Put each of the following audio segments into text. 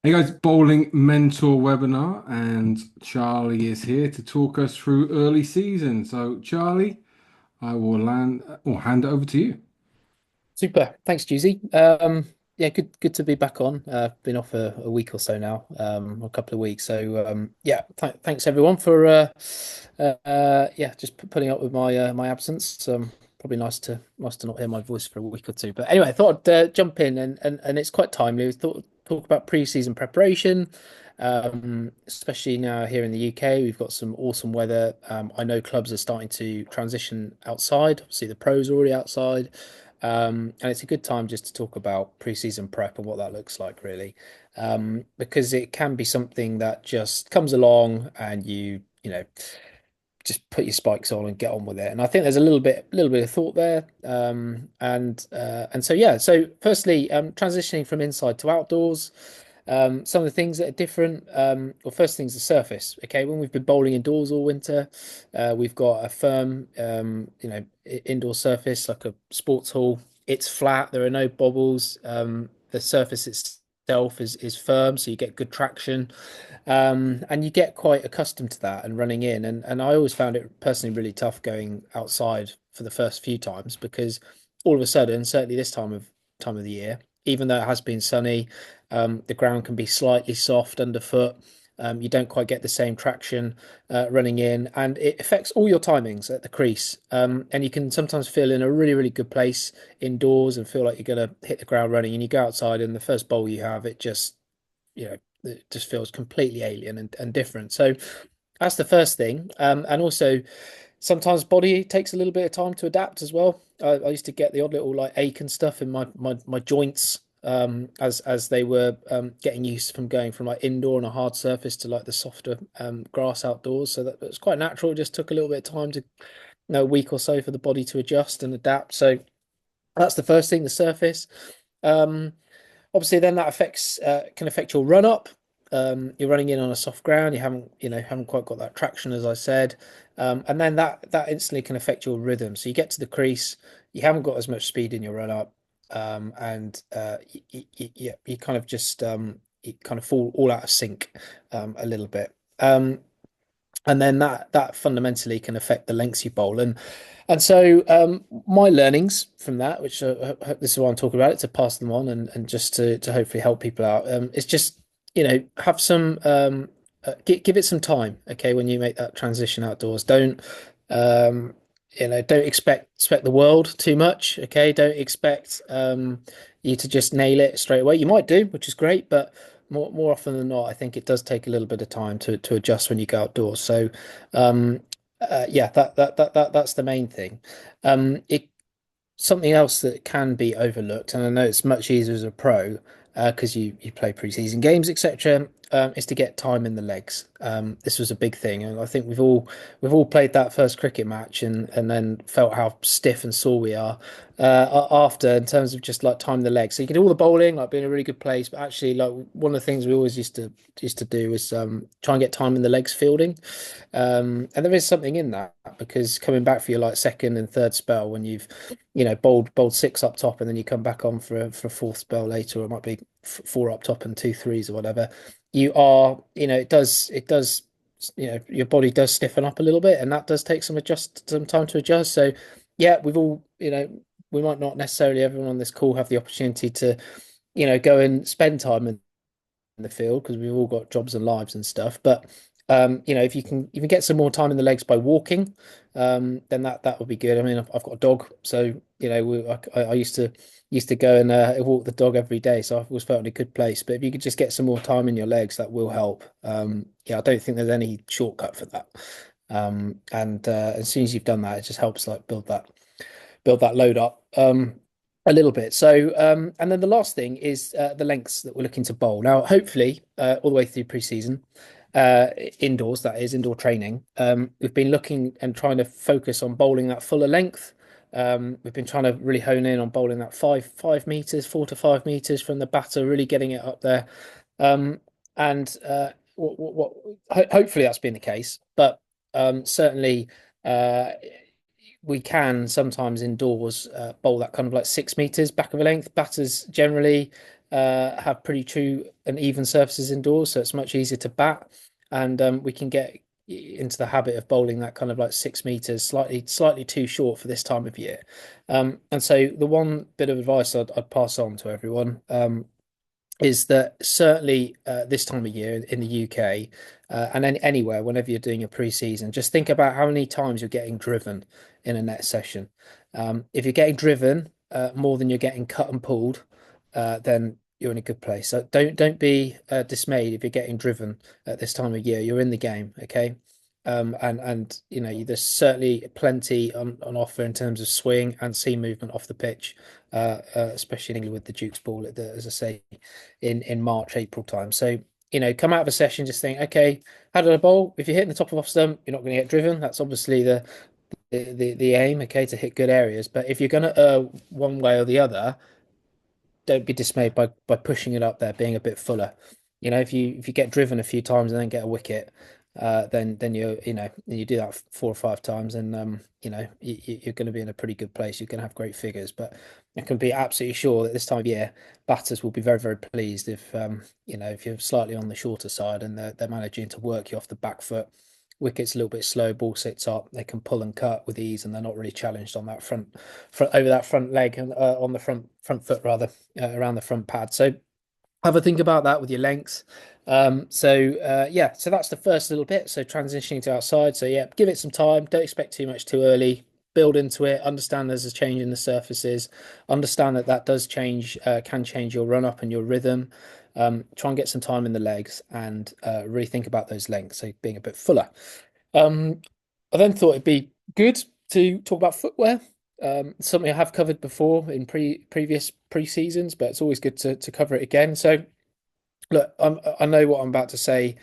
Hey guys, Bowling Mentor webinar, and Charlie is here to talk us through early season. So, Charlie, I will land or hand it over to you. Super. Thanks, Juicy. Yeah, good to be back on. Been off a week or so now, a couple of weeks. So yeah, thanks everyone for yeah, just putting up with my absence. Probably nice to not hear my voice for a week or two. But anyway, I thought I'd jump in and it's quite timely. We thought talk about pre-season preparation. Especially now here in the UK, we've got some awesome weather. I know clubs are starting to transition outside. Obviously, the pros are already outside. And it's a good time just to talk about pre-season prep and what that looks like, really, because it can be something that just comes along and you know, just put your spikes on and get on with it. And I think there's a little bit of thought there. And so yeah. So firstly, transitioning from inside to outdoors. Some of the things that are different. Well, first thing's the surface. Okay, when we've been bowling indoors all winter, we've got a firm, indoor surface like a sports hall. It's flat. There are no bobbles. The surface itself is firm, so you get good traction, and you get quite accustomed to that and running in. And I always found it personally really tough going outside for the first few times because all of a sudden, certainly this time of the year, even though it has been sunny, the ground can be slightly soft underfoot. You don't quite get the same traction running in, and it affects all your timings at the crease. And you can sometimes feel in a really, really good place indoors and feel like you're going to hit the ground running. And you go outside, and the first bowl you have, it just feels completely alien and different. So that's the first thing. And also sometimes body takes a little bit of time to adapt as well. I used to get the odd little like ache and stuff in my joints as they were getting used from going from like indoor on a hard surface to like the softer grass outdoors. So that was quite natural. It just took a little bit of time to, a week or so for the body to adjust and adapt. So that's the first thing, the surface. Um, Obviously, then that affects can affect your run up. You're running in on a soft ground. You haven't quite got that traction, as I said, and then that instantly can affect your rhythm. So you get to the crease, you haven't got as much speed in your run up, and you kind of just you kind of fall all out of sync a little bit. And then that fundamentally can affect the lengths you bowl. And so my learnings from that, which this is what I'm talking about, it to pass them on and just to hopefully help people out. It's just have some give it some time, okay, when you make that transition outdoors. Um, don't expect the world too much, okay. Don't expect you to just nail it straight away. You might do, which is great, but more often than not, I think it does take a little bit of time to adjust when you go outdoors. So, um, yeah, that's the main thing. It Something else that can be overlooked, and I know it's much easier as a pro because you play preseason games, etc. Is to get time in the legs. This was a big thing, and I think we've all played that first cricket match and then felt how stiff and sore we are after in terms of just like time in the legs. So you can do all the bowling, like be in a really good place, but actually, like one of the things we always used to do is try and get time in the legs fielding. And there is something in that because coming back for your like second and third spell when you've bowled six up top, and then you come back on for a fourth spell later, or it might be four up top and two threes or whatever. You are, it does, your body does stiffen up a little bit, and that does take some time to adjust. So, yeah, we might not necessarily everyone on this call have the opportunity to, go and spend time in the field because we've all got jobs and lives and stuff. But if you can get some more time in the legs by walking, then that would be good. I mean, I've got a dog, so I used to go and walk the dog every day, so I always felt in a good place. But if you could just get some more time in your legs, that will help. Yeah, I don't think there's any shortcut for that. And as soon as you've done that, it just helps like build that load up a little bit. So, and then the last thing is the lengths that we're looking to bowl. Now, hopefully, all the way through pre-season, indoors, that is indoor training, we've been looking and trying to focus on bowling that fuller length. We've been trying to really hone in on bowling that 5 meters, 4 to 5 meters from the batter, really getting it up there. And hopefully that's been the case, but certainly. We can sometimes indoors bowl that kind of like 6 meters back of a length. Batters generally have pretty true and even surfaces indoors, so it's much easier to bat, and we can get into the habit of bowling that kind of like 6 meters, slightly too short for this time of year. And so the one bit of advice I'd pass on to everyone is that certainly this time of year in the UK and anywhere, whenever you're doing your pre-season, just think about how many times you're getting driven in a net session. If you're getting driven more than you're getting cut and pulled, then you're in a good place. So don't be dismayed if you're getting driven at this time of year. You're in the game, okay? And you know there's certainly plenty on offer in terms of swing and seam movement off the pitch, especially with the Duke's ball at as I say, in March, April time. So you know, come out of a session just think, okay, how did I bowl? If you're hitting the top of off stump, you're not going to get driven. That's obviously the aim, okay, to hit good areas. But if you're going to one way or the other, don't be dismayed by pushing it up there, being a bit fuller. You know, if you get driven a few times and then get a wicket, then you do that 4 or 5 times, and you're going to be in a pretty good place. You're going to have great figures, but I can be absolutely sure that this time of year, batters will be very, very pleased if you're slightly on the shorter side and they're managing to work you off the back foot. Wicket's a little bit slow, ball sits up, they can pull and cut with ease, and they're not really challenged on that front over that front leg and on the front foot rather, around the front pad. So have a think about that with your lengths. So that's the first little bit. So transitioning to outside. So yeah, give it some time. Don't expect too much too early. Build into it. Understand there's a change in the surfaces. Understand that does change, can change your run up and your rhythm. Try and get some time in the legs and really think about those lengths. So being a bit fuller. Um, I then thought it'd be good to talk about footwear. Something I have covered before in previous pre-seasons, but it's always good to cover it again. So look, I know what I'm about to say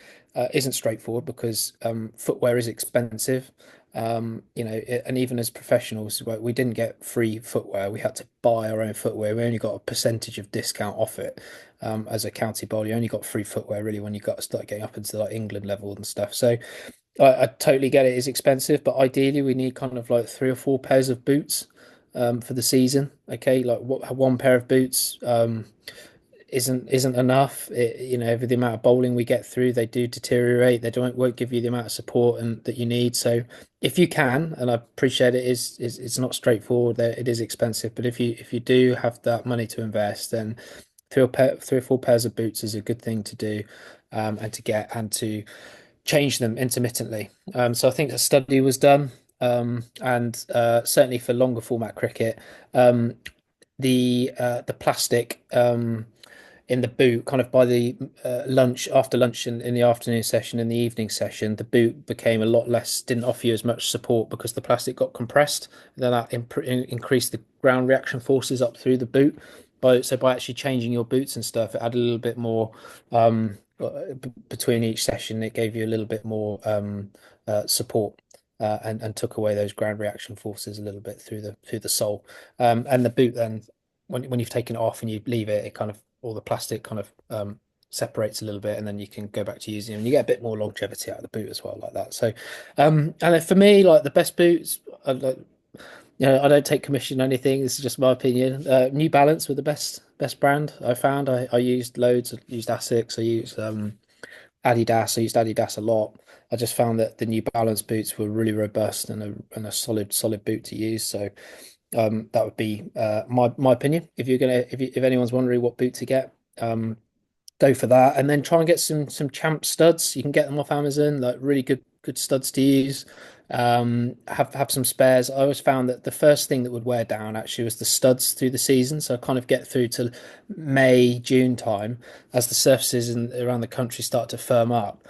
isn't straightforward because footwear is expensive. And even as professionals, we didn't get free footwear. We had to buy our own footwear. We only got a percentage of discount off it. As a county bowl, you only got free footwear really when you got to start getting up into like England level and stuff. So I totally get it is expensive, but ideally we need kind of like 3 or 4 pairs of boots for the season. Okay, like one pair of boots isn't enough. Over the amount of bowling we get through, they do deteriorate. They don't won't give you the amount of support and that you need. So if you can, and I appreciate it is it's not straightforward. That it is expensive, but if you do have that money to invest, then 3 or 4 pairs of boots is a good thing to do, and to get and to change them intermittently. So I think a study was done, and certainly for longer format cricket, the plastic in the boot, kind of by the lunch after lunch in the afternoon session in the evening session, the boot became a lot less, didn't offer you as much support because the plastic got compressed. And then that increased the ground reaction forces up through the boot. By actually changing your boots and stuff, it added a little bit more between each session. It gave you a little bit more support. And took away those ground reaction forces a little bit through the sole, and the boot then when you've taken it off and you leave it, it kind of all the plastic kind of separates a little bit, and then you can go back to using them. And you get a bit more longevity out of the boot as well, like that. So, and then for me, like the best boots, I don't take commission or anything. This is just my opinion. New Balance were the best brand I found. I used loads. I used Asics. I used Adidas. I used Adidas a lot. I just found that the New Balance boots were really robust and a solid boot to use. So that would be my opinion. If anyone's wondering what boot to get, go for that, and then try and get some Champ studs. You can get them off Amazon, like really good studs to use. Have some spares. I always found that the first thing that would wear down actually was the studs through the season. So I kind of get through to May, June time as the surfaces around the country start to firm up.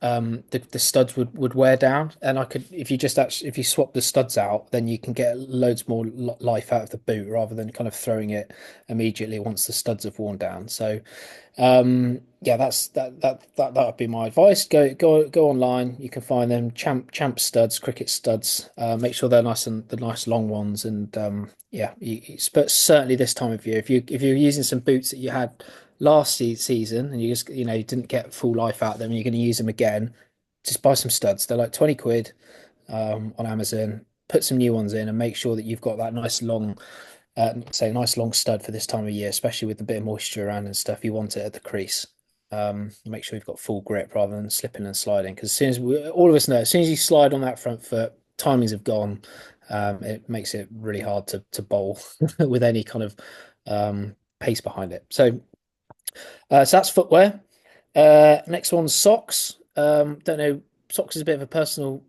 The studs would wear down, and I could if you swap the studs out, then you can get loads more life out of the boot rather than kind of throwing it immediately once the studs have worn down. So yeah, that would be my advice. Go online. You can find them champ studs, cricket studs. Make sure they're the nice long ones. And yeah, but certainly this time of year, if you're using some boots that you had last season and you just you didn't get full life out of them, and you're going to use them again, just buy some studs. They're like 20 quid on Amazon. Put some new ones in and make sure that you've got that nice long say a nice long stud for this time of year, especially with a bit of moisture around and stuff. You want it at the crease. Make sure you've got full grip rather than slipping and sliding. Because as soon as all of us know, as soon as you slide on that front foot, timings have gone. It makes it really hard to bowl with any kind of pace behind it. So that's footwear. Next one's socks. Don't know. Socks is a bit of a personal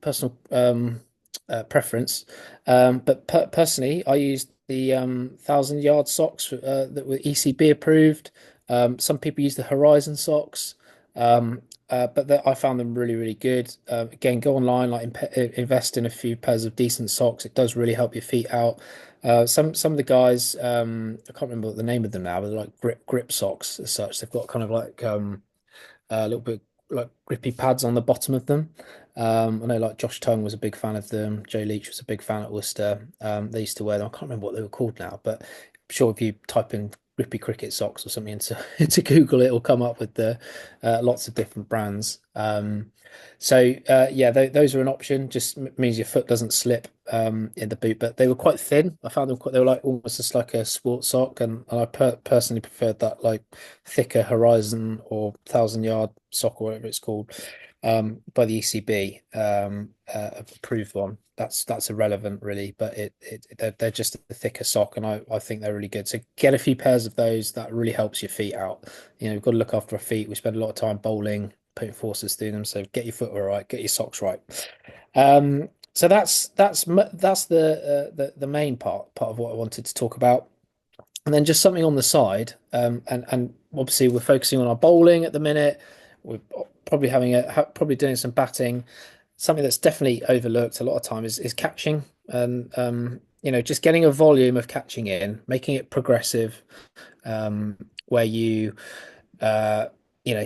preference. But personally, I used the 1,000 yard socks that were ECB approved. Some people use the Horizon socks. I found them really, really good. Again, go online, like invest in a few pairs of decent socks. It does really help your feet out. Some of the guys, I can't remember what the name of them now, but they're like grip socks as such. They've got kind of like a little bit like grippy pads on the bottom of them. I know like Josh Tongue was a big fan of them. Joe Leach was a big fan at Worcester. They used to wear them. I can't remember what they were called now, but I'm sure if you type in grippy cricket socks or something into Google, it'll come up with the lots of different brands. Yeah, those are an option. Just means your foot doesn't slip in the boot. But they were quite thin. I found them quite. They were like almost just like a sports sock, and I personally preferred that like thicker Horizon or 1,000 yard sock or whatever it's called by the ECB approved one. That's irrelevant really, but they're just a thicker sock, and I think they're really good. So get a few pairs of those. That really helps your feet out. You know, you've got to look after our feet. We spend a lot of time bowling, putting forces through them. So get your footwear right, get your socks right. So that's the main part of what I wanted to talk about. And then just something on the side, and obviously we're focusing on our bowling at the minute. We're probably probably doing some batting. Something that's definitely overlooked a lot of time is catching, and just getting a volume of catching in, making it progressive, where you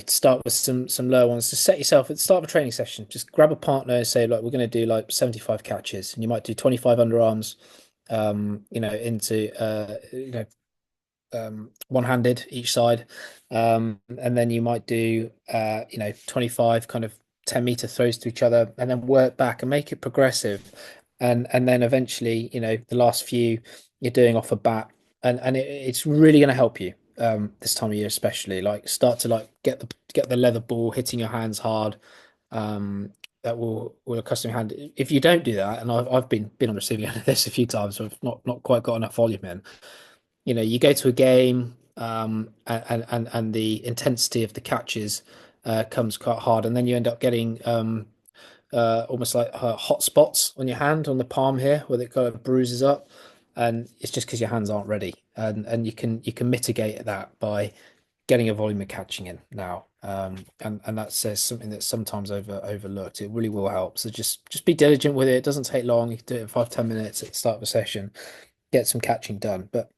start with some lower ones. Just set yourself at the start of a training session. Just grab a partner and say, like, we're going to do like 75 catches, and you might do 25 underarms, into one-handed each side, and then you might do 25 kind of 10-meter throws to each other, and then work back and make it progressive, and then eventually the last few you're doing off a bat, and it's really going to help you this time of year, especially like start to like get the leather ball hitting your hands hard. That will accustom your hand. If you don't do that, and I've been on the receiving end of this a few times, so I've not quite got enough volume in. You go to a game, and the intensity of the catches comes quite hard, and then you end up getting almost like hot spots on your hand, on the palm here, where it kind of bruises up, and it's just because your hands aren't ready, and you can mitigate that by getting a volume of catching in now, and that says something that's sometimes overlooked. It really will help. So just be diligent with it. It doesn't take long. You can do it in 5-10 minutes at the start of a session, get some catching done. But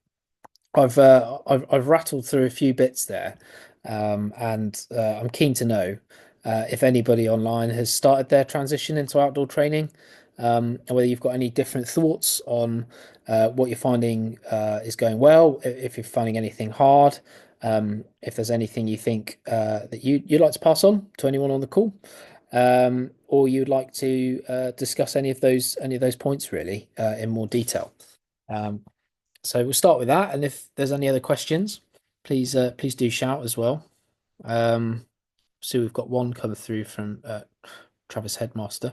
I've rattled through a few bits there, and I'm keen to know if anybody online has started their transition into outdoor training, and whether you've got any different thoughts on what you're finding is going well, if you're finding anything hard, if there's anything you think that you'd like to pass on to anyone on the call, or you'd like to discuss any of those points really in more detail. So we'll start with that, and if there's any other questions, please do shout as well. So we've got one come through from Travis Headmaster.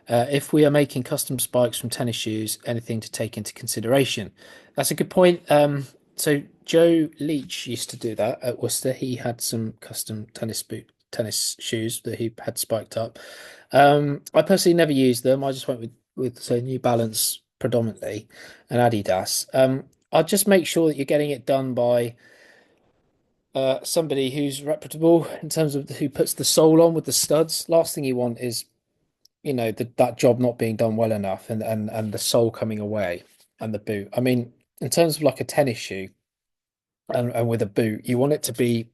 If we are making custom spikes from tennis shoes, anything to take into consideration? That's a good point. So Joe Leach used to do that at Worcester. He had some custom tennis shoes that he had spiked up. I personally never used them. I just went with say New Balance predominantly and Adidas. I'll just make sure that you're getting it done by somebody who's reputable in terms of who puts the sole on with the studs. Last thing you want is that job not being done well enough, and the sole coming away and the boot. I mean, in terms of like a tennis shoe and with a boot, you want it to be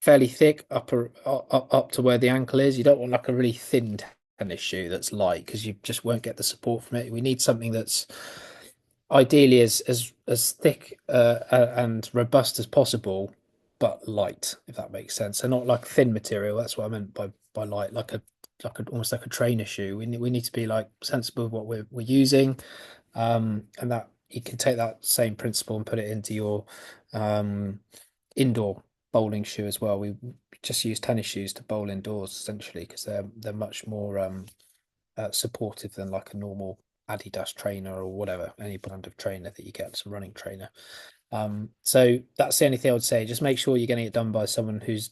fairly thick up to where the ankle is. You don't want like a really thin tennis shoe that's light, because you just won't get the support from it. We need something that's ideally as thick and robust as possible, but light, if that makes sense. So not like thin material. That's what I meant by light, like almost like a trainer shoe. We need to be like sensible of what we're using, and you can take that same principle and put it into your um, indoor bowling shoe as well. We just use tennis shoes to bowl indoors essentially because they're much more supportive than like a normal Adidas trainer or whatever, any brand of trainer that you get, some running trainer. So that's the only thing I would say. Just make sure you're getting it done by someone who's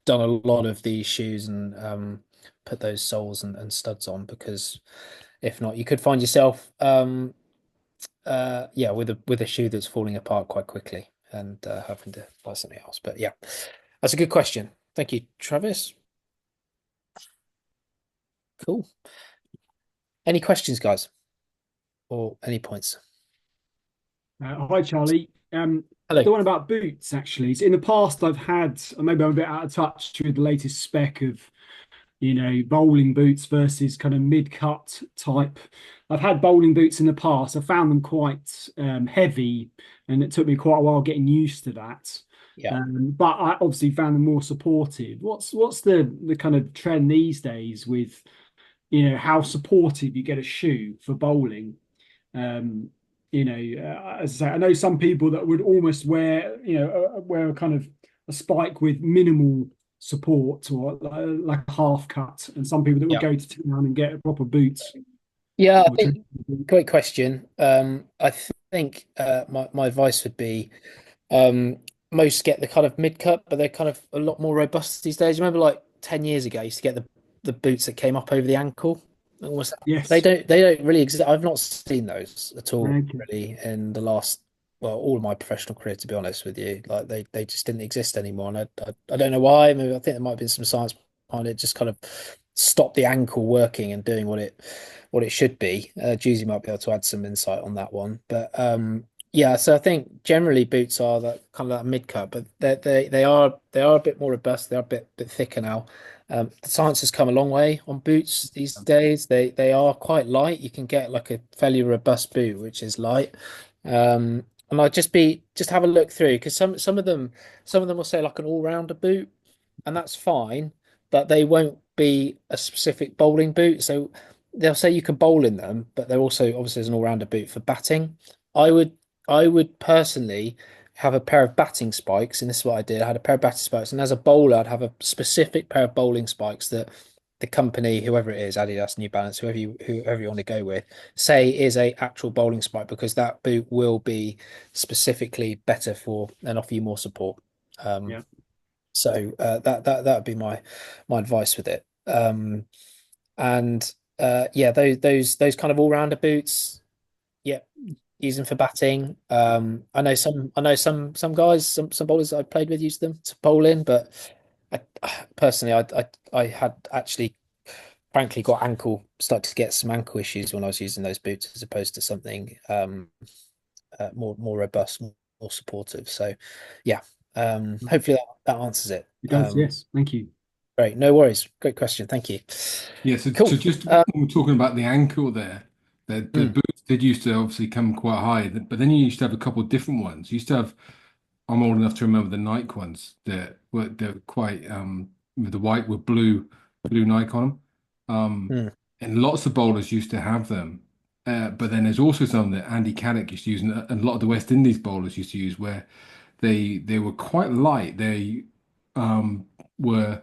done a lot of these shoes and put those soles and studs on, because if not, you could find yourself yeah, with a shoe that's falling apart quite quickly and having to buy something else. But yeah, that's a good question. Thank you, Travis. Cool. Any questions, guys, or any points? Hi, Charlie. Hello. The one about boots, actually. So in the past, I've had, maybe I'm a bit out of touch with the latest spec of, bowling boots versus kind of mid-cut type. I've had bowling boots in the past. I found them quite heavy, and it took me quite a while getting used to that. Yeah. But I obviously found them more supportive. What's the kind of trend these days with, how supportive you get a shoe for bowling? Um, as I say, I know some people that would almost wear, wear a kind of a spike with minimal support or like a half cut, and some people that would Yeah. go to town and get a proper boot. Yeah, I Or think great question. I think my advice would be most get the kind of mid cut, but they're kind of a lot more robust these days. Remember, like 10 years ago, you used to get the boots that came up over the ankle. Almost, Yes. they don't really exist. I've not seen those at all Okay. really in the last, well, all of my professional career, to be honest with you. Like they just didn't exist anymore, and I don't know why. Maybe I think there might have been some science behind it. Just kind of stopped the ankle working and doing what it should be. Juicy might be able to add some insight on that one, but yeah. So I think generally boots are that kind of that mid cut, but they are a bit more robust. They are a bit thicker now. The science has come a long way on boots these days. They are quite light. You can get like a fairly robust boot which is light. And I'd just have a look through, because some of them will say like an all-rounder boot, and that's fine, but they won't be a specific bowling boot. So they'll say you can bowl in them, but they're also obviously as an all-rounder boot for batting. I would I would personally have a pair of batting spikes, and this is what I did. I had a pair of batting spikes, and as a bowler, I'd have a specific pair of bowling spikes that the company, whoever it is, Adidas, New Balance, whoever you want to go with, say is a actual bowling spike, because that boot will be specifically better for and offer you more support. Um, Yeah. so that would be my advice with it. And yeah, those kind of all rounder boots, yeah, use them for batting. I know some guys, some bowlers I played with use them to bowl in, but I personally I had actually frankly started to get some ankle issues when I was using those boots, as opposed to something more robust, more supportive. So yeah, hopefully that answers it. It does, yes. Thank you. Great, no worries. Great question. Thank you. Yeah, so, Cool. so just when we're talking about the ankle there, the Mm, boots did used to obviously come quite high, but then you used to have a couple of different ones. You used to have, I'm old enough to remember the Nike ones that were they're quite with the white with blue Nike on them. mm, And lots of bowlers used to have them. But then there's also some that Andy Caddick used to use, and a lot of the West Indies bowlers used to use, where they were quite light. They were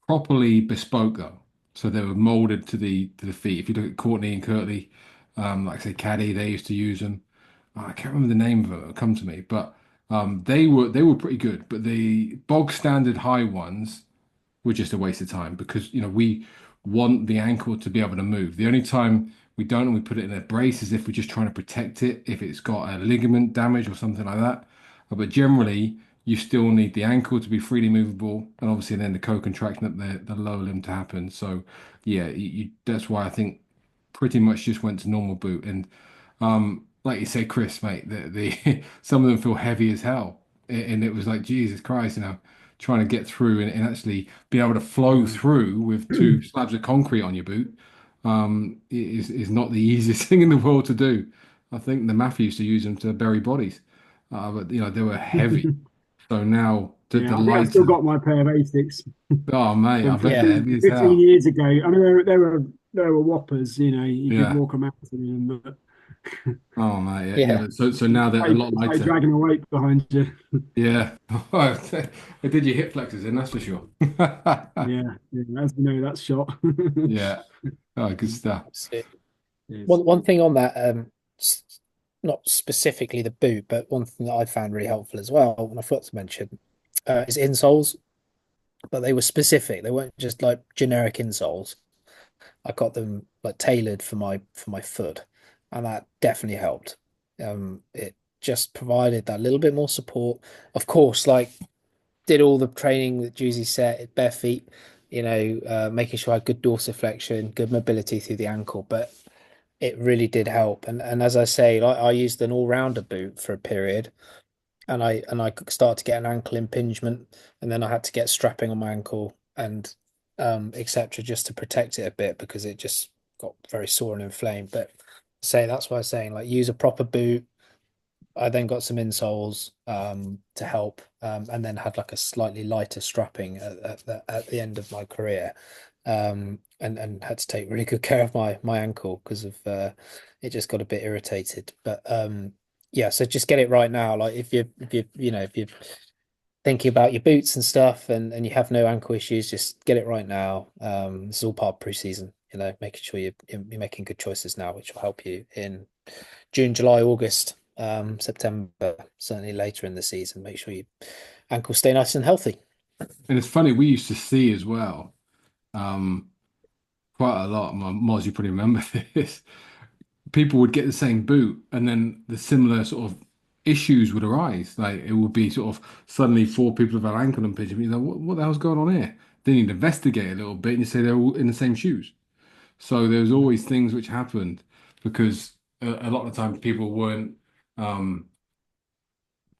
properly bespoke though, so they were molded to the feet. If you look at Courtney and Kirtley, like I say, Caddy, they used to use them. I can't remember the name of it. It'll come to me, but they were pretty good. But the bog standard high ones were just a waste of time because we want the ankle to be able to move. The only time we don't and we put it in a brace is if we're just trying to protect it, if it's got a ligament damage or something like that. But generally, you still need the ankle to be freely movable, and obviously then the co-contraction at the lower limb to happen. So yeah, that's why I think pretty much just went to normal boot. And like you said, Chris, mate, the some of them feel heavy as hell, and it was like Jesus Christ, trying to get through and actually be able to flow Mm. through with two slabs of concrete on your boot is not the easiest thing in the world to do. I think the mafia used to use them to bury bodies, but they were heavy. So now the Yeah, I think I've still lighter. got my pair of Asics Oh mate, I from bet yeah. they're heavy 15, as 15 hell. years ago. I mean, they were whoppers, you could Yeah. walk a mountain in them. But Oh mate, yeah, Yeah. yeah. So now they're a lot It's like lighter. dragging a weight behind you. Yeah. They did your hip flexors in, that's for sure. Yeah, yeah, as we know, that's shot. Yeah. Oh, good stuff. Absolutely. Yes. One thing on that, s- not specifically the boot, but one thing that I found really helpful as well, and I forgot to mention, is insoles. But they were specific. They weren't just like generic insoles. I got them like tailored for my foot, and that definitely helped. It just provided that little bit more support. Of course, like did all the training that Juicy said at bare feet, making sure I had good dorsiflexion, good mobility through the ankle, but it really did help. And as I say, like I used an all-rounder boot for a period, and I started to get an ankle impingement, and then I had to get strapping on my ankle and etc. just to protect it a bit because it just got very sore and inflamed. But say that's why I was saying like use a proper boot. I then got some insoles to help, and then had like a slightly lighter strapping at the end of my career, and had to take really good care of my ankle because of it just got a bit irritated. But yeah, so just get it right now. Like if you're thinking about your boots and stuff, and you have no ankle issues, just get it right now. This is all part of pre-season. Making sure you're making good choices now, which will help you in June, July, August, September, certainly later in the season. Make sure your ankles stay nice and healthy. And it's funny, we used to see as well, um, quite a lot. Moz, you probably remember this. People would get the same boot, and then the similar sort of issues would arise. Like it would be sort of suddenly four people have had ankle impingement. You're like, what the hell's going on here? Then you'd investigate a little bit, and you say they're all in the same shoes. So there was always things which happened because a lot of times people weren't um,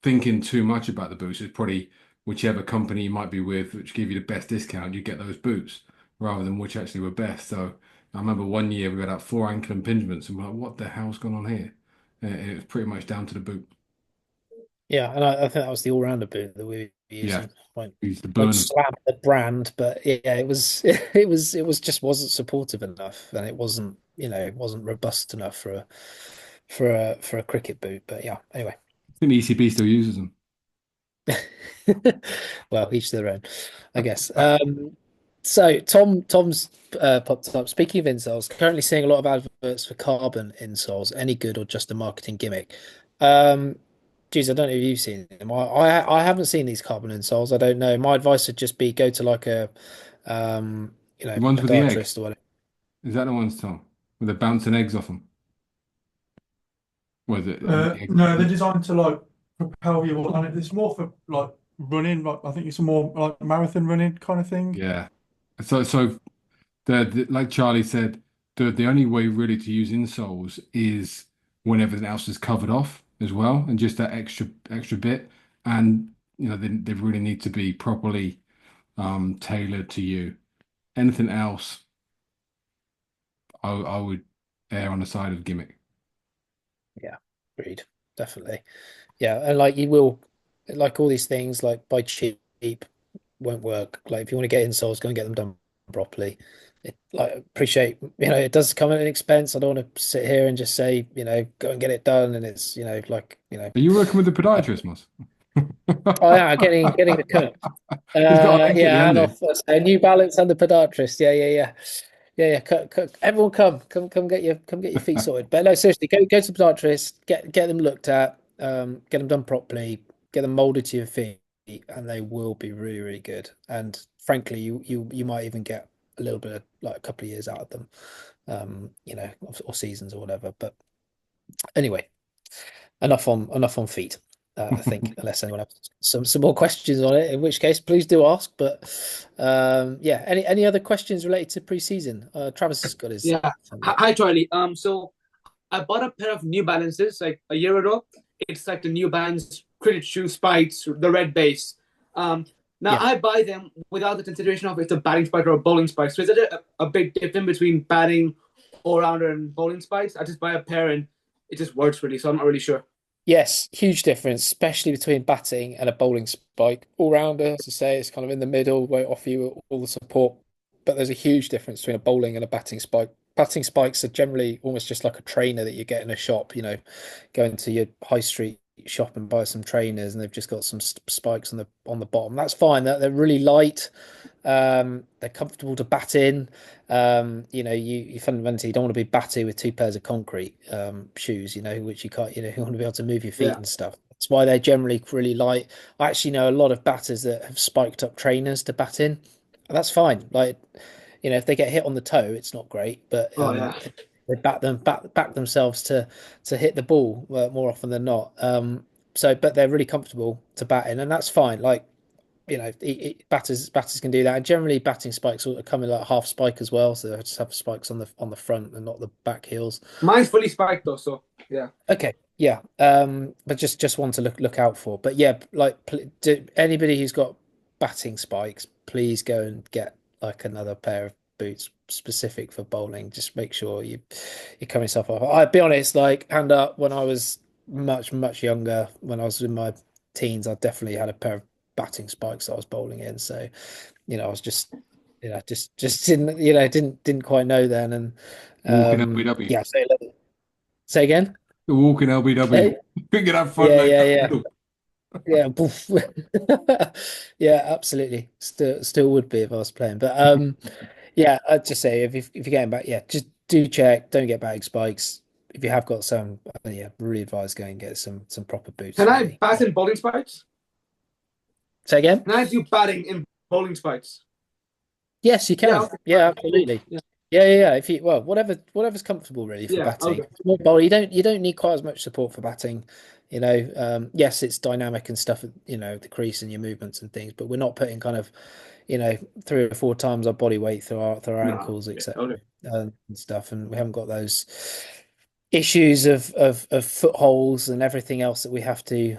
thinking too much about the boots. It's probably whichever company you might be with, which give you the best discount, you get those boots rather than which actually were best. So I remember one year we had about four ankle impingements and we're like, what the hell's going on here? And it was pretty much down to the boot. Yeah, and I think that was the all-rounder boot that we were Yeah, using. Won't we used to won't burn them. slam the brand, but yeah, it was it was just wasn't supportive enough, and it wasn't robust enough for a cricket boot. But yeah, anyway. I think the ECB still uses them. Well, each their own, I guess. So Tom's popped up. Speaking of insoles, currently seeing a lot of adverts for carbon insoles. Any good or just a marketing gimmick? Um, Geez, I don't know if you've seen them. I haven't seen these carbon insoles. I don't know. My advice would just be go to like a The ones with the egg. podiatrist or whatever. Is that the ones, Tom? With the bouncing eggs off them? Was it the egg? No, they're designed to like propel you on it. It's more for like running. Like I think it's a more like marathon running kind of thing. Yeah. So like Charlie said, the only way really to use insoles is when everything else is covered off as well, and just that extra bit. And they really need to be properly tailored to you. Anything else, I would err on the side of gimmick. Yeah, agreed. Definitely. Yeah, and like you will, like all these things, like buy cheap won't work. Like if you want to get insoles, go and get them done properly. Like appreciate, it does come at an expense. I don't want to sit here and just say, go and get it done, and it's, Are you working with the podiatrist, Moss? oh yeah, getting the cut. He's got a link at the Yeah, end and there. off a New Balance and the podiatrist. Yeah. Everyone come get your feet sorted. But no, seriously, go to the podiatrist, get them looked at, get them done properly, get them molded to your feet, and they will be really, really good. And frankly, you might even get a little bit of like a couple of years out of them, or seasons or whatever. But anyway, enough on feet. I think, unless anyone has some more questions on it, in which case please do ask. But yeah, any other questions related to pre-season? Travis has got his Yeah. hand up. Hi, Charlie. So I bought a pair of New Balances like a year ago. It's like the New Balance cricket shoe spikes, the red base. Now Yeah. I buy them without the consideration of it's a batting spike or a bowling spike. So is it a big difference between batting, all rounder, and bowling spikes? I just buy a pair and it just works really. So I'm not really sure. Yes, huge difference, especially between batting and a bowling spike. All rounder, as I say, it's kind of in the middle, won't offer you all the support. But there's a huge difference between a bowling and a batting spike. batting spikes are generally almost just like a trainer that you get in a shop, go into your high street shop and buy some trainers, and they've just got some spikes on the bottom. That's fine. They're really light. They're comfortable to bat in. You fundamentally don't want to be batty with two pairs of concrete shoes, which you can't, you want to be able to move your feet Yeah. and stuff. That's why they're generally really light. I actually know a lot of batters that have spiked up trainers to bat in. And that's fine. Like, if they get hit on the toe, it's not great, but Oh yeah. they back themselves to hit the ball more often than not. But they're really comfortable to bat in, and that's fine. Like, batters can do that, and generally batting spikes sort of come in like half spike as well, so they just have spikes on the front and not the back heels. Mine's fully spiked though, so yeah. Okay, yeah. But just want to look out for. But yeah, like anybody who's got batting spikes, please go and get like another pair of boots specific for bowling. Just make sure you cover yourself off. I'll be honest, like hand up, when I was much younger, when I was in my teens, I definitely had a pair of batting spikes that I was bowling in. So, I was just didn't didn't quite know then. And Walking LBW. yeah, say again. The walking LBW. Hey? Pick it up front. Yeah. Yeah, poof. Yeah, absolutely. Still would be if I was playing. But yeah, I'd just say if you're getting back, yeah, just do check. Don't get batting spikes. If you have got some, yeah, really advise going and get some proper boots. Can I really. bat in bowling spikes? Say again? Can I do batting in bowling spikes? Yes, you can. Yeah, okay. Yeah, absolutely. Yeah. If you whatever's comfortable really for Yeah, batting. okay. Small bowl, you don't need quite as much support for batting. Yes, it's dynamic and stuff. The crease and your movements and things, but we're not putting kind of, 3 or 4 times our body weight through our No, ankles, okay, etc. okay. And stuff, and we haven't got those issues of footholds and everything else that we have to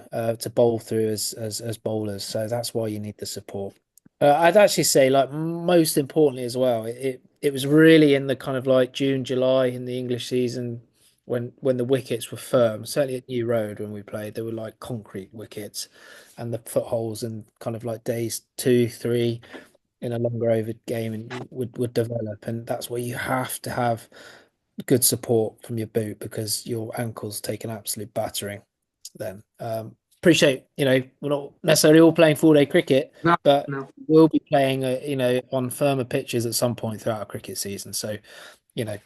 bowl through as bowlers. So that's why you need the support. I'd actually say, like, most importantly as well, it was really in the kind of like June, July in the English season when the wickets were firm. Certainly at New Road when we played, they were like concrete wickets, and the footholds and kind of like days 2, 3 in a longer over game and would develop, and that's where you have to have good support from your boot because your ankles take an absolute battering then. Appreciate, we're not necessarily all playing 4-day cricket, No, but no. we'll be playing, on firmer pitches at some point throughout our cricket season. So, yeah.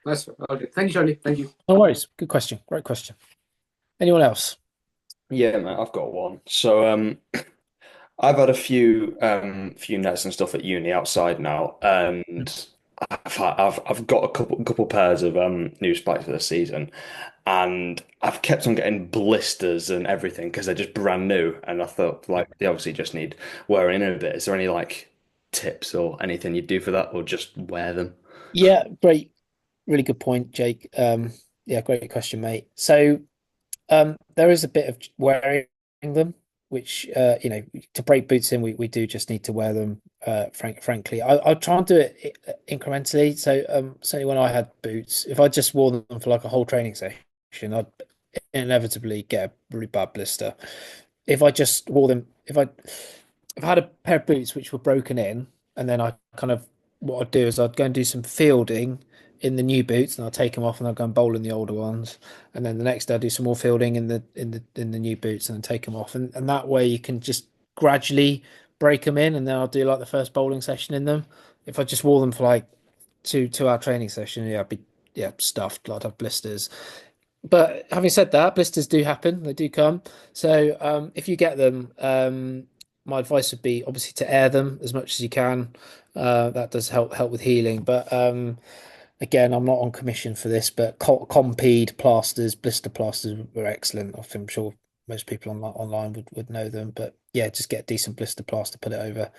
That's okay. Thank you, Charlie. Thank you. No worries. Good question. Great question. Anyone else? Yeah, mate, I've got one. So I've had a few nets and stuff at uni outside now, and I've got a couple pairs of new spikes for the season, and I've kept on getting blisters and everything because they're just brand new, and I thought like they obviously just need wearing in a bit. Is there any like tips or anything you do for that, or just wear them? Yeah, great. Really good point, Jake. Yeah, great question, mate. So there is a bit of wearing them, which to break boots in, we do just need to wear them. Frankly, I'll try and do it incrementally. So certainly when I had boots, if I just wore them for like a whole training session, I'd inevitably get a really bad blister. If I just wore them, if I had a pair of boots which were broken in, and then what I'd do is I'd go and do some fielding in the new boots, and I'll take them off and I'll go and bowl in the older ones, and then the next day I'll do some more fielding in the new boots and then take them off, and that way you can just gradually break them in, and then I'll do like the first bowling session in them. If I just wore them for like 2 hour training session, I'd be stuffed. I'd have blisters. But having said that, blisters do happen; they do come. So if you get them, my advice would be obviously to air them as much as you can. That does help with healing. But again, I'm not on commission for this, but Compeed plasters, blister plasters were excellent. I'm sure most people online would know them. But yeah, just get a decent blister plaster, put it over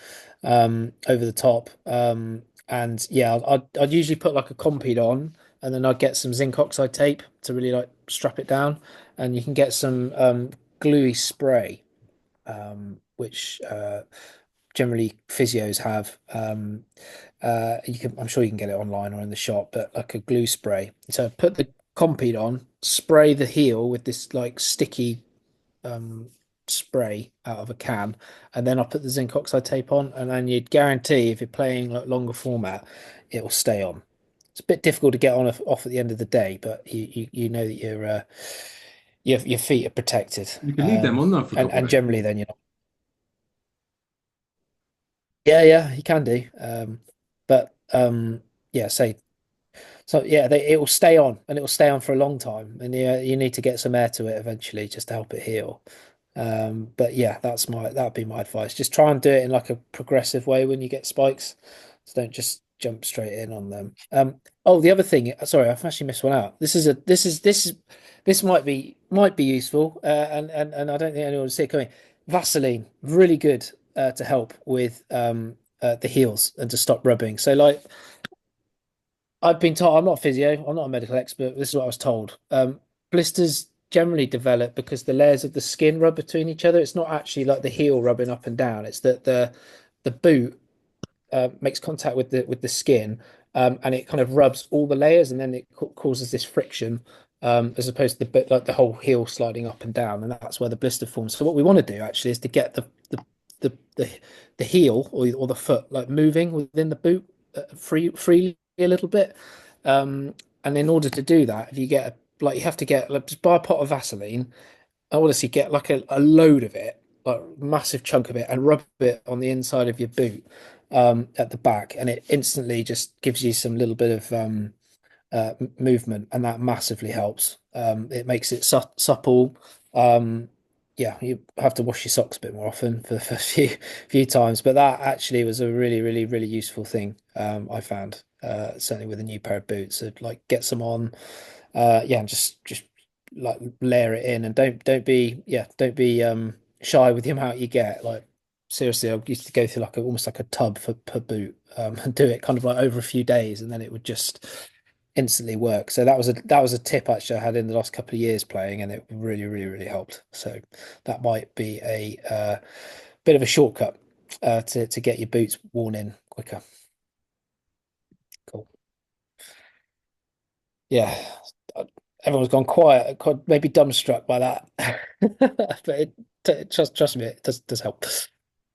the top. And yeah, I'd usually put like a Compeed on, and then I'd get some zinc oxide tape to really like strap it down. And you can get some gluey spray, which generally physios have. I'm sure you can get it online or in the shop, but like a glue spray. So put the Compeed on, spray the heel with this like sticky spray out of a can, and then I'll put the zinc oxide tape on, and then you'd guarantee if you're playing like longer format, it will stay on. it's a bit difficult to get on off at the end of the day, but you know that your feet are protected. You can leave them on there for a couple of And days. generally then you're not. Yeah, you can do. But yeah, say so. Yeah, it will stay on, and it will stay on for a long time. And you need to get some air to it eventually, just to help it heal. But yeah, that'd be my advice. Just try and do it in like a progressive way when you get spikes. So don't just jump straight in on them. Oh, the other thing, sorry, I've actually missed one out. This might be useful, and I don't think anyone will see it coming. Vaseline, really good to help with the heels and to stop rubbing. So like I've been told, I'm not a physio, I'm not a medical expert, but this is what I was told. Blisters generally develop because the layers of the skin rub between each other. It's not actually like the heel rubbing up and down. It's that the boot makes contact with the skin, and it kind of rubs all the layers, and then it causes this friction, as opposed to the bit like the whole heel sliding up and down, and that's where the blister forms. So what we want to do actually is to get the heel or the foot like moving within the boot freely a little bit. And in order to do that, if you get like you have to get like, just buy a pot of Vaseline. I honestly get like a load of it, like massive chunk of it, and rub it on the inside of your boot at the back, and it instantly just gives you some little bit of movement, and that massively helps. It makes it supple. Yeah, you have to wash your socks a bit more often for the first few times, but that actually was a really useful thing I found certainly with a new pair of boots. So like get some on, yeah, and just like layer it in, and don't be shy with the amount you get. Like seriously, I used to go through like almost like a tub for per boot, and do it kind of like over a few days, and then it would just instantly work. So that was a tip actually I had in the last couple of years playing, and it really helped. So that might be a bit of a shortcut to get your boots worn in quicker. Cool. Yeah, everyone's gone quiet, maybe dumbstruck by that, but trust me, it does help.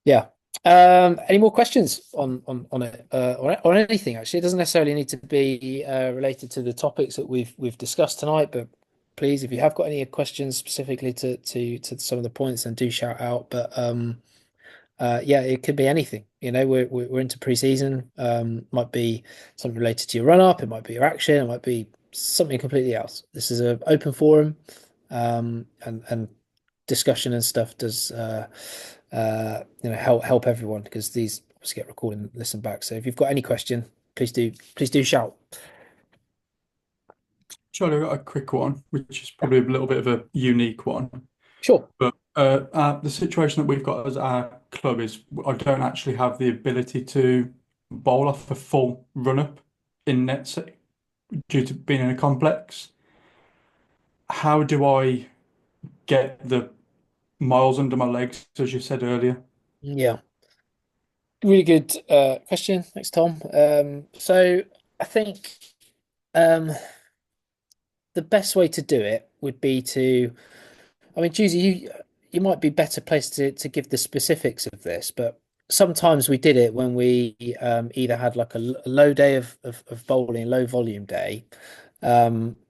Yeah. Any more questions on it or anything actually? It doesn't necessarily need to be related to the topics that we've discussed tonight, but please, if you have got any questions specifically to some of the points, then do shout out. But yeah, it could be anything. You know, we're into pre-season. Might be something related to your run up. It might be your action. It might be something completely else. This is an open forum, and discussion and stuff does you know help everyone because these obviously get recorded and listened back. So if you've got any question, please do shout. Charlie, I've got a quick one, which is probably a little bit of a unique one. Sure. But the situation that we've got as our club is I don't actually have the ability to bowl off a full run up in nets due to being in a complex. How do I get the miles under my legs, as you said earlier? Yeah. Really good question. Thanks, Tom. So I think um, the best way to do it would be to, I mean, Juicy, you might be better placed to give the specifics of this, but sometimes we did it when we either had like a low day of bowling, low volume day,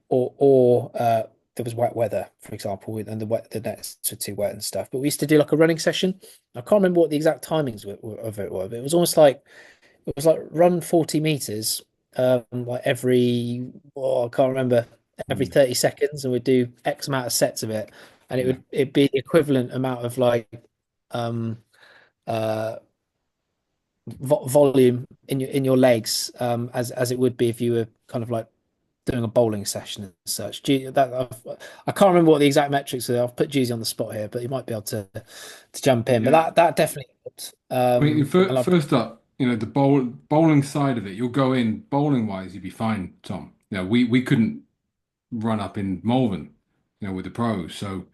or there was wet weather, for example, and the nets were too wet and stuff. But we used to do like a running session. I can't remember what the exact timings of it were, but it was almost like it was like run 40 meters, like every, oh, I can't remember, every 30 seconds, and we'd do X amount of sets of it, and it'd be the equivalent amount of like um uh volume in your legs as it would be if you were kind of like doing a bowling session and such. I can't remember what the exact metrics are. I've put Juicy on the spot here, but he might be able to jump in. Yeah. But that definitely helped. I mean, And first up, you know, the bowling side of it, you'll go in bowling wise, you'd be fine, Tom. You know, we couldn't run up in Malvern, you know, with the pros. So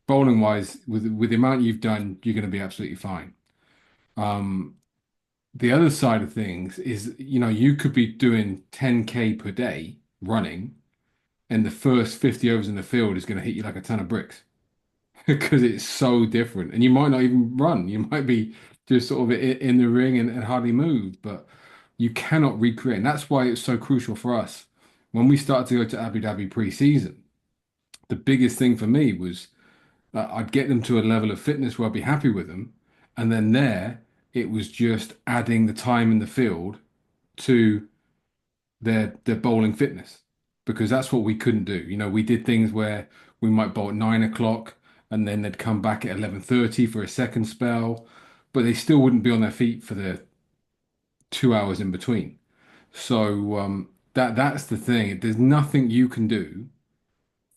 bowling wise, with the amount you've done, you're going to be absolutely fine. The other side of things is, you know, you could be doing 10K per day running, and the first 50 overs in the field is going to hit you like a ton of bricks because it's so different. And you might not even run. You might be just sort of in the ring and hardly move. But you cannot recreate. And that's why it's so crucial for us. When we started to go to Abu Dhabi pre-season, the biggest thing for me was I'd get them to a level of fitness where I'd be happy with them. And then there, it was just adding the time in the field to their bowling fitness because that's what we couldn't do. We did things where we might bowl at 9 o'clock and then they'd come back at 11:30 for a second spell, but they still wouldn't be on their feet for the 2 hours in between. So that's the thing. There's nothing you can do,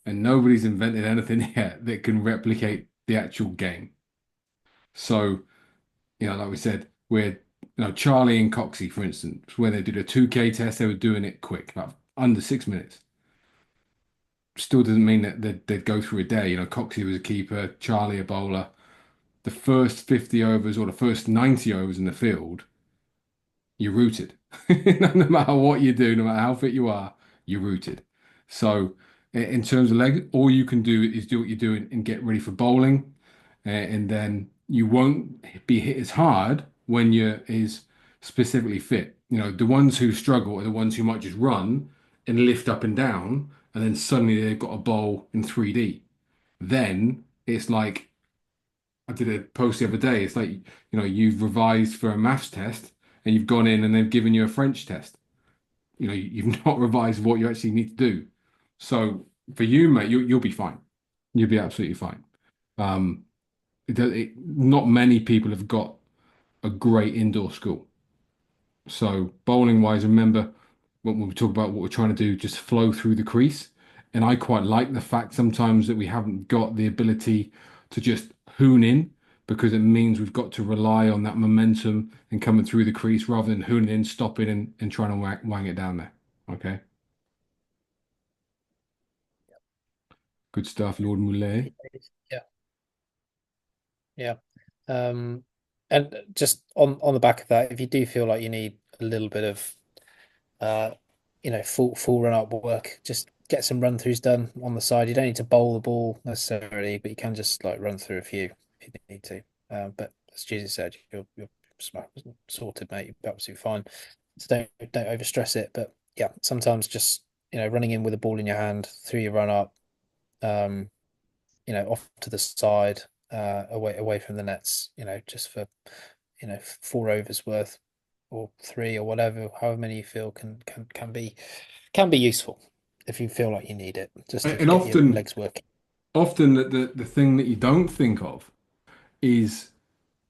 and nobody's invented anything yet that can replicate the actual game. So, like we said, Charlie and Coxie, for instance, when they did a 2K test, they were doing it quick, like under 6 minutes. Still doesn't mean that they'd go through a day. Coxie was a keeper, Charlie a bowler. The first 50 overs or the first 90 overs in the field, you're rooted. No matter what you do, no matter how fit you are, you're rooted. So in terms of leg, all you can do is do what you're doing and get ready for bowling. And then you won't be hit as hard when you're is specifically fit. The ones who struggle are the ones who might just run and lift up and down, and then suddenly they've got a bowl in 3D. Then it's like I did a post the other day. It's like, you've revised for a maths test and you've gone in and they've given you a French test. You've not revised what you actually need to do. So for you, mate, you'll be fine. You'll be absolutely fine. Um, not many people have got a great indoor school. So bowling wise, remember when we talk about what we're trying to do, just flow through the crease. And I quite like the fact sometimes that we haven't got the ability to just hoon in because it means we've got to rely on that momentum and coming through the crease rather than hooning in, stopping and trying to wang it down there. Okay. Good stuff, Lord Moulet. Yeah, yeah. And just on the back of that, if you do feel like you need a little bit of full run up work, just get some run throughs done on the side. You don't need to bowl the ball necessarily, but you can just like run through a few if you need to. But as Jesus said, you're sorted, mate. You're absolutely fine. So don't overstress it. But yeah, sometimes just running in with a ball in your hand through your run up, off to the side, away from the nets. Just for 4 overs worth or 3 or whatever, however many you feel can be useful if you feel like you need it, just to And get your legs working. often the thing that you don't think of is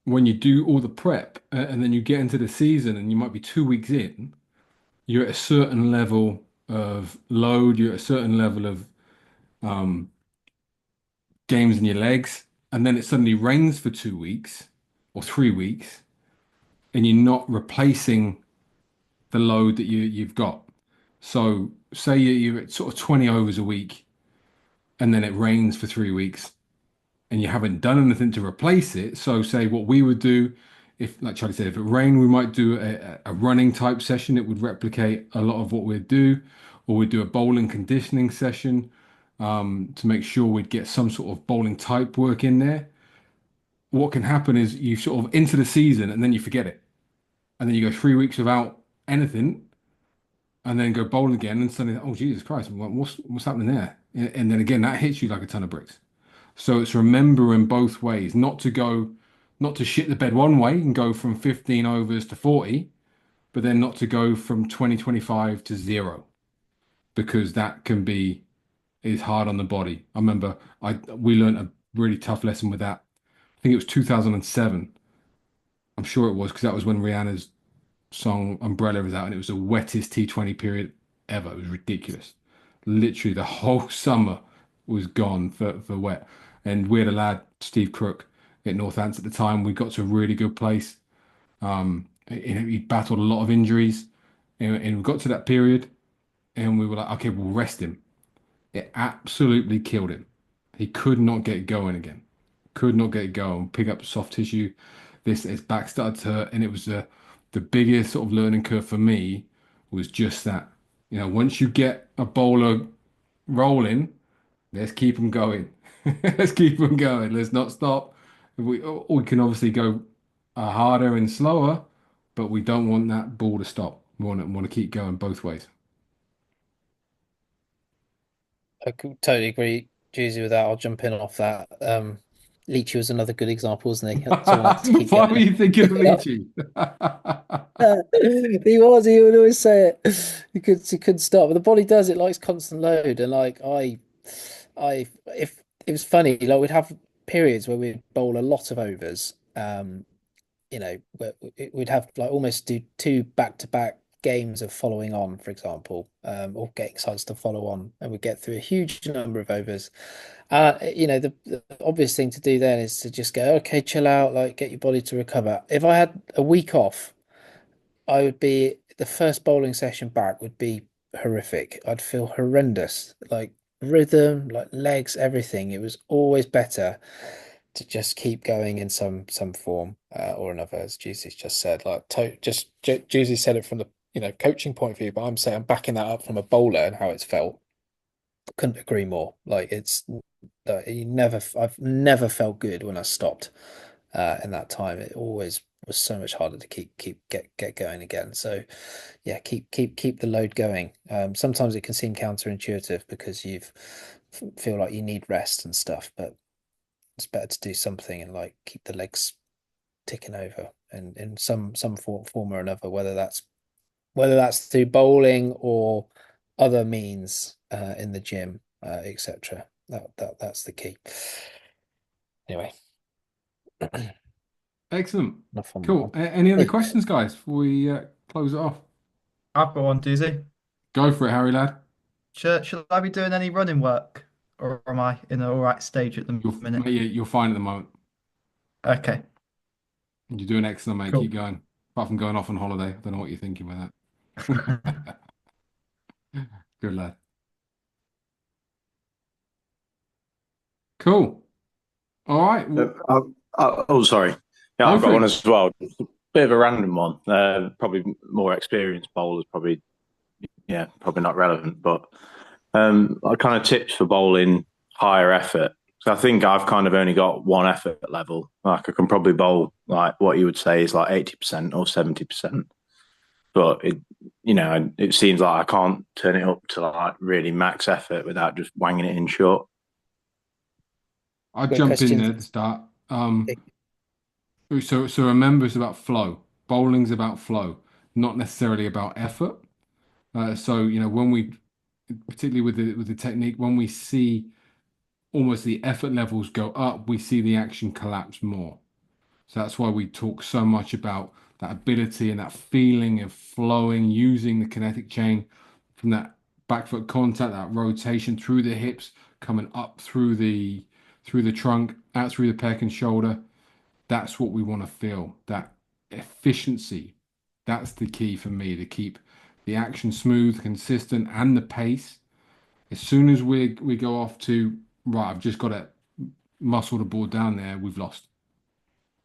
when you do all the prep and then you get into the season and you might be 2 weeks in, you're at a certain level of load, you're at a certain level of um, games in your legs, and then it suddenly rains for 2 weeks or 3 weeks, and you're not replacing the load that you've got. So say you're at sort of 20 overs a week, and then it rains for 3 weeks, and you haven't done anything to replace it. So say what we would do, if like Charlie said, if it rained, we might do a running type session. It would replicate a lot of what we'd do, or we'd do a bowling conditioning session to make sure we'd get some sort of bowling type work in there. What can happen is you sort of into the season and then you forget it. And then you go 3 weeks without anything and then go bowling again and suddenly, oh, Jesus Christ, what's happening there? And then again, that hits you like a ton of bricks. So it's remembering both ways, not to shit the bed one way and go from 15 overs to 40, but then not to go from 2025 to zero, because that is hard on the body. I remember we learned a really tough lesson with that. I think it was 2007. I'm sure it was because that was when Rihanna's song Umbrella was out and it was the wettest T20 period ever. It was ridiculous. Literally the whole summer was gone for wet. And we had a lad, Steve Crook, at Northants at the time. We got to a really good place. He battled a lot of injuries, and we got to that period, and we were like, okay, we'll rest him. It absolutely killed him. He could not get going again. Could not get going. Pick up soft tissue. His back started to hurt, and it was the biggest sort of learning curve for me was just that. Once you get a bowler rolling, let's keep them going. Let's keep them going. Let's not stop. We can obviously go harder and slower, but we don't want that ball to stop. Want to keep going both ways. I could totally agree, Juicy, with that. I'll jump in off that. Leachy was another good example, wasn't he? Someone had to keep Why were going. you thinking of Leachy? He was. He would always say it. He couldn't stop. But the body does. It likes constant load, and like if it was funny, like we'd have periods where we'd bowl a lot of overs. Where we'd have like almost do two back-to-back games of following on, for example, or getting sides to follow on, and we get through a huge number of overs. The obvious thing to do then is to just go, okay, chill out, like get your body to recover. If I had a week off, I would be the first bowling session back would be horrific. I'd feel horrendous, like rhythm, like legs, everything. It was always better to just keep going in some form or another, as Juicy's just said. Like Juicy said it from the coaching point of view, but I'm saying I'm backing that up from a bowler and how it's felt. Couldn't agree more. Like I've never felt good when I stopped in that time. It always was so much harder to get going again. So yeah, keep the load going. Sometimes it can seem counterintuitive because feel like you need rest and stuff, but it's better to do something and like keep the legs ticking over and in some form or another, whether that's through bowling or other means in the gym, etc. That's the key. Anyway, Excellent. enough on Cool. that. Any other questions, guys, before we close it off? I've got one, Doozy. Go for it, Harry lad. Should I be doing any running work, or am I in an all right stage at the minute? Mate, you're fine at the moment. Okay, You're doing excellent, mate. cool. Keep going. Apart from going off on holiday, I don't know what you're thinking with that. Good lad. Cool. All right. Sorry. Yeah, Go I've for got it. one as well. Bit of a random one. Probably more experienced bowlers, probably not relevant. But I kind of tips for bowling higher effort. So I think I've kind of only got one effort level. Like I can probably bowl like what you would say is like 80% or 70%. But it seems like I can't turn it up to like really max effort without just wanging it in short. I'll Great jump in question. there at the start. So remember, it's about flow. Bowling's about flow, not necessarily about effort. So when we, particularly with the technique, when we see almost the effort levels go up, we see the action collapse more. So that's why we talk so much about that ability and that feeling of flowing, using the kinetic chain from that back foot contact, that rotation through the hips, coming up through the trunk, out through the pec and shoulder. That's what we want to feel. That efficiency. That's the key for me to keep the action smooth, consistent, and the pace. As soon as we go off to right, I've just got to muscle the ball down there, we've lost.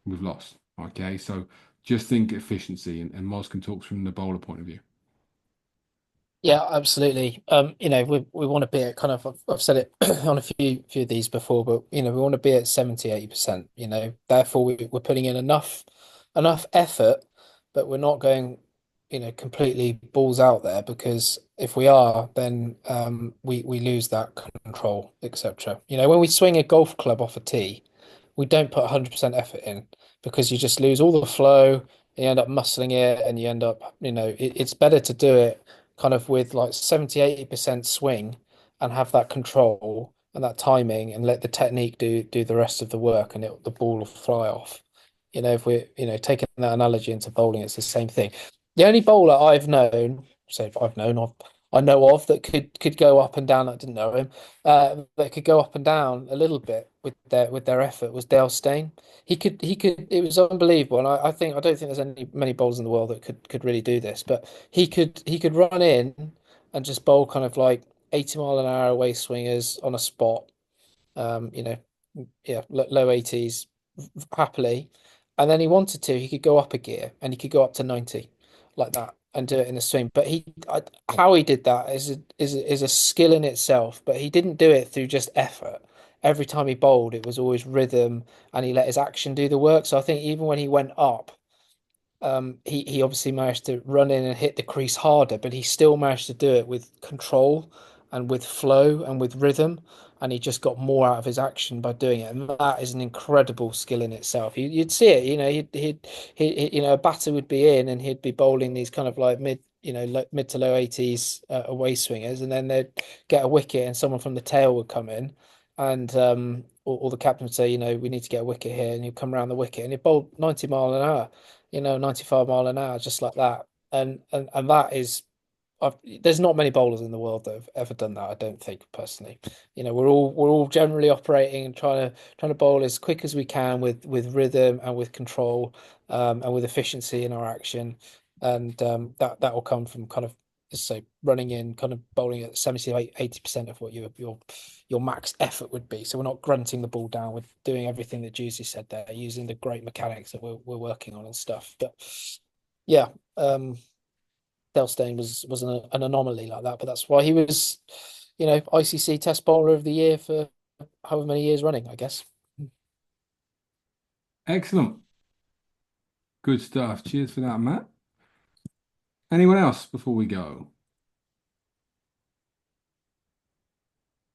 We've lost. Okay, so just think efficiency, and Moz can talk from the bowler point of view. Yeah, absolutely. We want to be at kind of, I've said it on a few of these before, but we want to be at 70, 80%, therefore we're putting in enough effort, but we're not going, completely balls out there, because if we are, then we lose that control, etc. When we swing a golf club off a tee, we don't put 100% effort in, because you just lose all the flow, you end up muscling it, and you end up, it's better to do it kind of with like 70, 80% swing and have that control and that timing, and let the technique do the rest of the work, and the ball will fly off. If we're, taking that analogy into bowling, it's the same thing. The only bowler I know of that could go up and down. I didn't know him. That could go up and down a little bit with their effort was Dale Steyn. He could. It was unbelievable, and I don't think there's many bowlers in the world that could really do this. But he could run in and just bowl kind of like 80 mile an hour away swingers on a spot. Um, you know, yeah, low 80s happily. And then he wanted to, he could go up a gear and he could go up to 90 like that and do it in a swing. But how he did that is a skill in itself, but he didn't do it through just effort. Every time he bowled, it was always rhythm, and he let his action do the work. So I think even when he went up, he obviously managed to run in and hit the crease harder, but he still managed to do it with control and with flow and with rhythm, and he just got more out of his action by doing it. And that is an incredible skill in itself. You'd see it, a batter would be in and he'd be bowling these kind of like mid to low 80s away swingers, and then they'd get a wicket, and someone from the tail would come in, and or the captain would say, we need to get a wicket here, and he'd come around the wicket and he'd bowl 90 mile an hour, 95 mile an hour, just like that. And that is, there's not many bowlers in the world that have ever done that, I don't think, personally. We're all generally operating and trying to bowl as quick as we can with rhythm and with control, and with efficiency in our action. And that will come from kind of, just say, running in, kind of bowling at 70 to 80% of what your max effort would be. So we're not grunting the ball down. We're doing everything that Juicy said there, using the great mechanics that we're working on and stuff. But yeah, Dale Steyn was an anomaly like that, but that's why he was, ICC Test Bowler of the Year for however many years running, I guess. Excellent. Good stuff. Cheers for that, Matt. Anyone else before we go?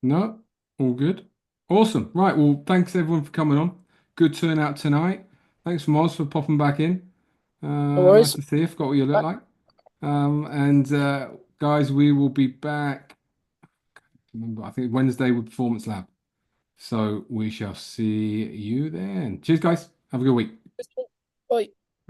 No? All good? Awesome. Right. Well, thanks everyone for coming on. Good turnout tonight. Thanks, Moz, for popping back in. No worries. Nice to see you. Forgot what you look like. And guys, we will be back. Remember, I think Wednesday with Performance Lab. So we shall see you then. Cheers, guys. Have a good week. Bye.